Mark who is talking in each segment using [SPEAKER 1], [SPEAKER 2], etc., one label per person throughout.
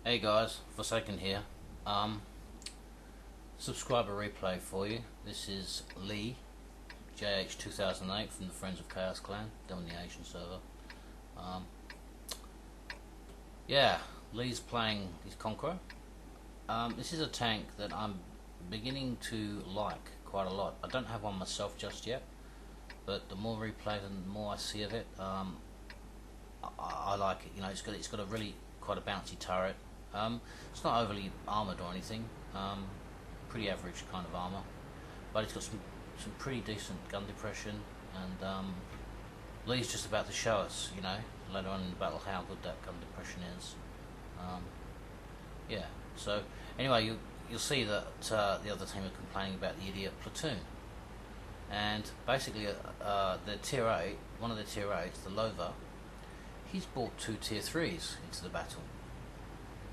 [SPEAKER 1] Hey guys, Forsaken here. Subscriber replay for you. This is Lee, JH2008 from the Friends of Chaos Clan, down the Asian server. Yeah, Lee's playing his Conqueror. This is a tank that I'm beginning to like quite a lot. I don't have one myself just yet, but the more replay and the more I see of it, I like it. You know, it's got a really quite a bouncy turret. It's not overly armoured or anything, pretty average kind of armour, but it's got some pretty decent gun depression, and Lee's just about to show us, you know, later on in the battle how good that gun depression is. Yeah, so anyway, you'll see that the other team are complaining about the idiot platoon, and basically the tier 8, one of the tier 8s, the Lover, he's brought 2 tier 3s into the battle.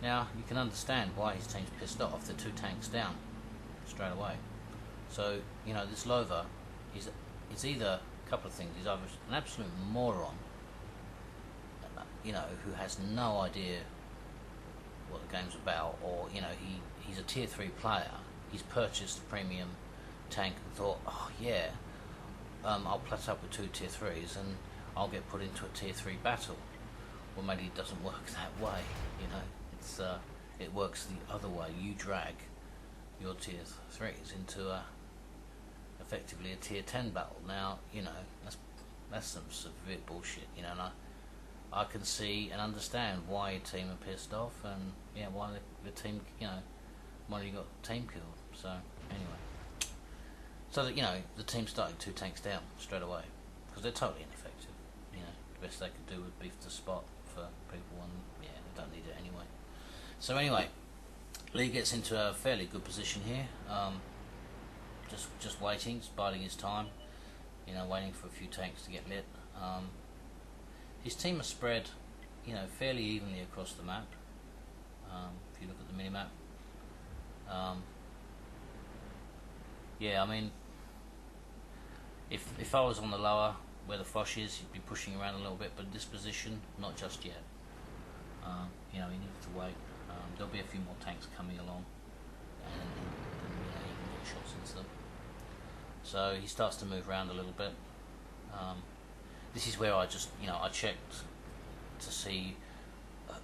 [SPEAKER 1] Now you can understand why his team's pissed off. They're 2 tanks down straight away. So you know, this Lover is either a couple of things. He's either an absolute moron, you know, who has no idea what the game's about, or you know, he's a tier 3 player. He's purchased a premium tank and thought, oh yeah, I'll plat up with 2 tier 3s and I'll get put into a tier 3 battle. Well, maybe it doesn't work that way, you know. It works the other way. You drag your tier 3s into effectively a tier 10 battle. Now, you know, that's some severe bullshit, you know, and I can see and understand why your team are pissed off, and yeah, why the team, you know, why you got team killed. So anyway, so that, you know, the team started 2 tanks down straight away because they're totally ineffective. You know, the best they could do would be to spot for people, and yeah, they don't need it anyway. So anyway, Lee gets into a fairly good position here, just waiting, just biding his time, you know, waiting for a few tanks to get lit. His team are spread, you know, fairly evenly across the map. If you look at the mini-map, yeah, I mean, if I was on the lower where the Foch is, you'd be pushing around a little bit, but this position, not just yet. You know, you need to wait. There'll be a few more tanks coming along, and you know, you can get shots into them. So he starts to move around a little bit. This is where I just, you know, I checked to see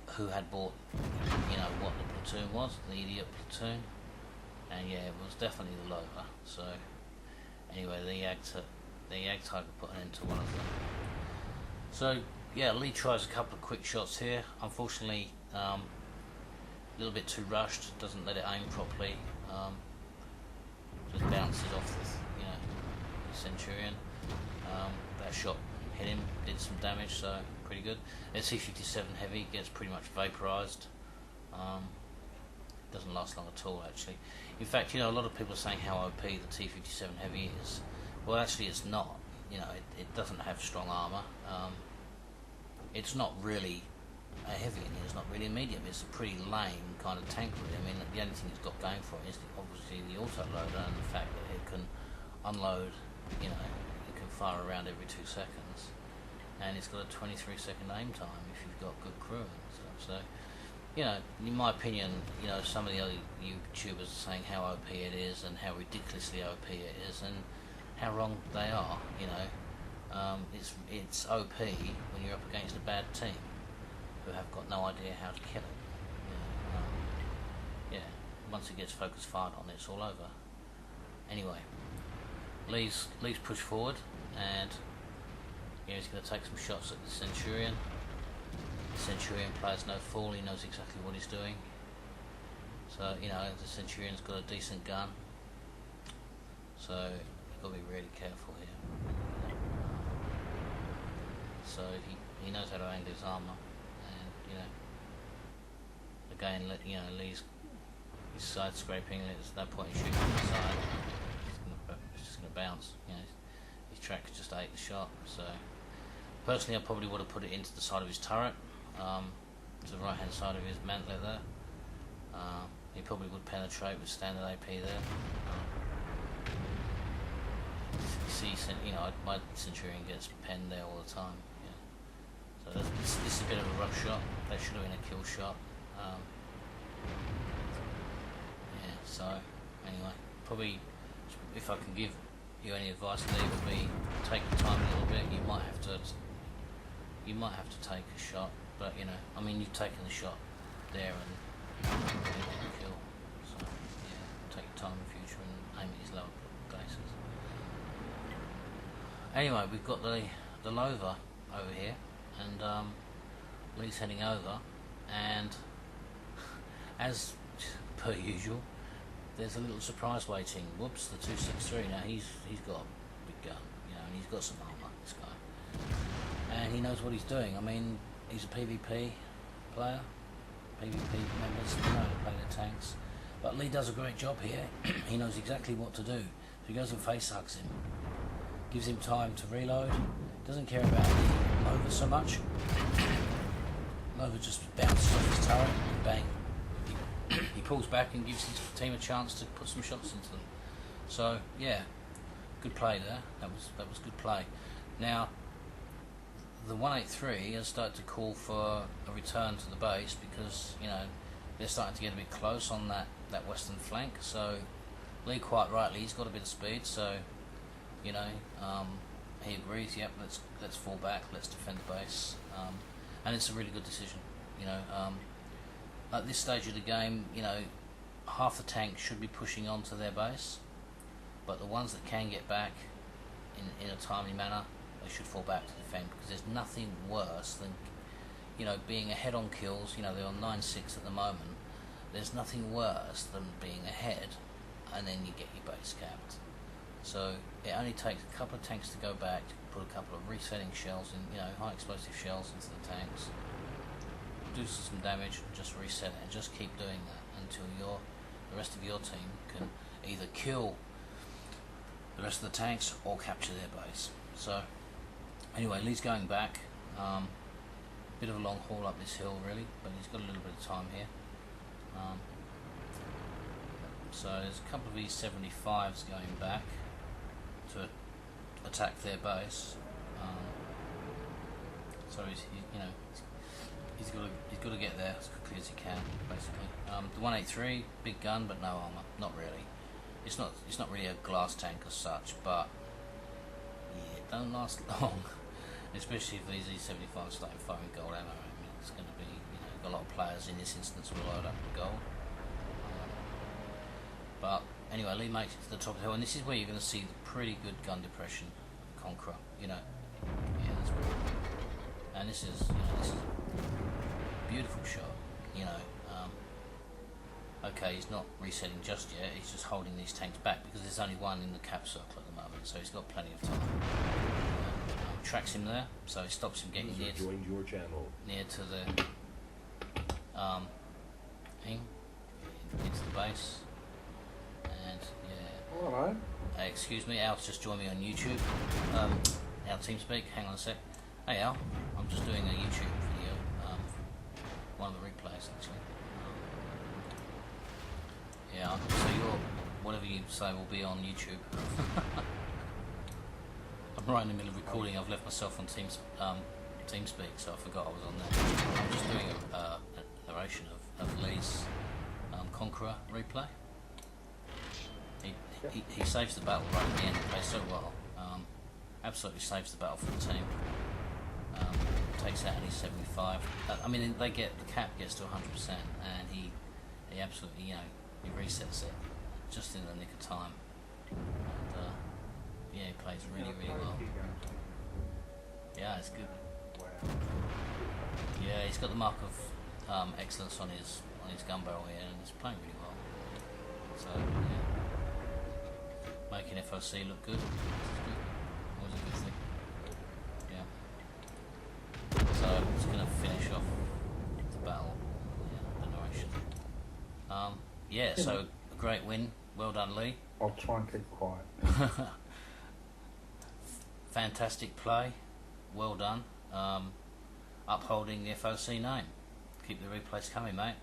[SPEAKER 1] who had bought, you know, what the platoon was, the idiot platoon, and yeah, it was definitely the Lover. So anyway, the Yag Tiger put an end to one of them. So yeah, Lee tries a couple of quick shots here. Unfortunately, a little bit too rushed, doesn't let it aim properly, just bounces off the, you know, the Centurion. That shot hit him, did some damage, so pretty good. The T-57 Heavy gets pretty much vaporized. Doesn't last long at all, actually. In fact, you know, a lot of people are saying how OP the T-57 Heavy is. Well, actually it's not. You know, it doesn't have strong armor. It's not really a heavy, and it's not really a medium. It's a pretty lame kind of tank, really. I mean, the only thing it's got going for it is obviously the autoloader and the fact that it can unload, you know, it can fire around every 2 seconds, and it's got a 23-second aim time if you've got good crew and stuff. So, you know, in my opinion, you know, some of the other YouTubers are saying how OP it is and how ridiculously OP it is, and how wrong they are. You know, it's OP when you're up against a bad team who have got no idea how to kill it. You know, yeah, once it gets focus fired on, it's all over. Anyway, Lee's pushed forward, and yeah, he's going to take some shots at the Centurion. The Centurion plays no fool, he knows exactly what he's doing. So, you know, the Centurion's got a decent gun, so you've got to be really careful here. So he knows how to angle his armour, and you know, again, you know, Lee's side scraping. There's no point in shooting from the side. It's just going to bounce. You know, his track just ate the shot. So personally, I probably would have put it into the side of his turret, to the right hand side of his mantlet there. He probably would penetrate with standard AP there. You see, you know, my Centurion gets penned there all the time. Yeah. So this is a bit of a rough shot. That should have been a kill shot. So anyway, probably if I can give you any advice, Lee, would be take your time a little bit. You might have to take a shot, but you know, I mean, you've taken the shot there and kill. So yeah, take your time in the future and aim at these lower places. Anyway, we've got the Lover over here, and Lee's heading over, and as per usual, there's a little surprise waiting. Whoops, the 263. Now he's got a big gun, you know, and he's got some armor, this guy, and he knows what he's doing. I mean, he's a PvP player, PvP members, you know, to play the tanks. But Lee does a great job here. He knows exactly what to do. So he goes and face hugs him, gives him time to reload. Doesn't care about Nova so much. Nova just bounces off his turret and bang. He pulls back and gives his team a chance to put some shots into them. So yeah, good play there. That was good play. Now the 183 has started to call for a return to the base because, you know, they're starting to get a bit close on that western flank. So Lee, quite rightly, he's got a bit of speed. So you know, he agrees. Yep, let's fall back. Let's defend the base. And it's a really good decision. You know, at this stage of the game, you know, half the tanks should be pushing onto their base, but the ones that can get back in a timely manner, they should fall back to defend, because there's nothing worse than, you know, being ahead on kills. You know, they're on 9-6 at the moment. There's nothing worse than being ahead and then you get your base capped. So it only takes a couple of tanks to go back, to put a couple of resetting shells in, you know, high explosive shells into the tanks, do some damage, and just reset it, and just keep doing that until the rest of your team can either kill the rest of the tanks or capture their base. So anyway, Lee's going back. Bit of a long haul up this hill really, but he's got a little bit of time here. So there's a couple of E75s going back to attack their base. So he's got to get there as quickly as he can, basically. The 183, big gun, but no armor. Not really. It's not really a glass tank as such, but yeah, it don't last long. Especially if these E75s start firing gold ammo. I mean, it's going to be, you know, a lot of players in this instance will load up with gold. But anyway, Lee makes it to the top of the hill, and this is where you're going to see the pretty good gun depression Conqueror. You know, yeah, that's pretty good. And this is a beautiful shot. You know, okay, he's not resetting just yet. He's just holding these tanks back because there's only one in the cap circle at the moment, so he's got plenty of time. Tracks him there, so he stops him getting near to the thing, into the base. And yeah.
[SPEAKER 2] Alright.
[SPEAKER 1] Excuse me, Al's just joined me on YouTube. Al TeamSpeak, hang on a sec. Hey Al, I'm just doing a YouTube video, one of the replays actually. Yeah, so whatever you say will be on YouTube. I'm right in the middle of recording. I've left myself on TeamSpeak, so I forgot I was on there. I'm just doing a narration of Lee's Conqueror replay. He saves the battle right at the end. He plays so well. Absolutely saves the battle for the team. Takes out any 75. I mean, the cap gets to 100%, and he absolutely, you know, he resets it just in the nick of time. And, yeah, he plays really, really well. Yeah, it's good. Yeah, he's got the mark of excellence on his gun barrel here, and he's playing really well. So yeah, making FOC look good. Always a good thing. Yeah. So I'm just gonna finish off the battle. Yeah, the narration. Yeah. So a great win. Well done, Lee.
[SPEAKER 2] I'll try and keep quiet.
[SPEAKER 1] Fantastic play, well done. Upholding the FOC name. Keep the replays coming, mate.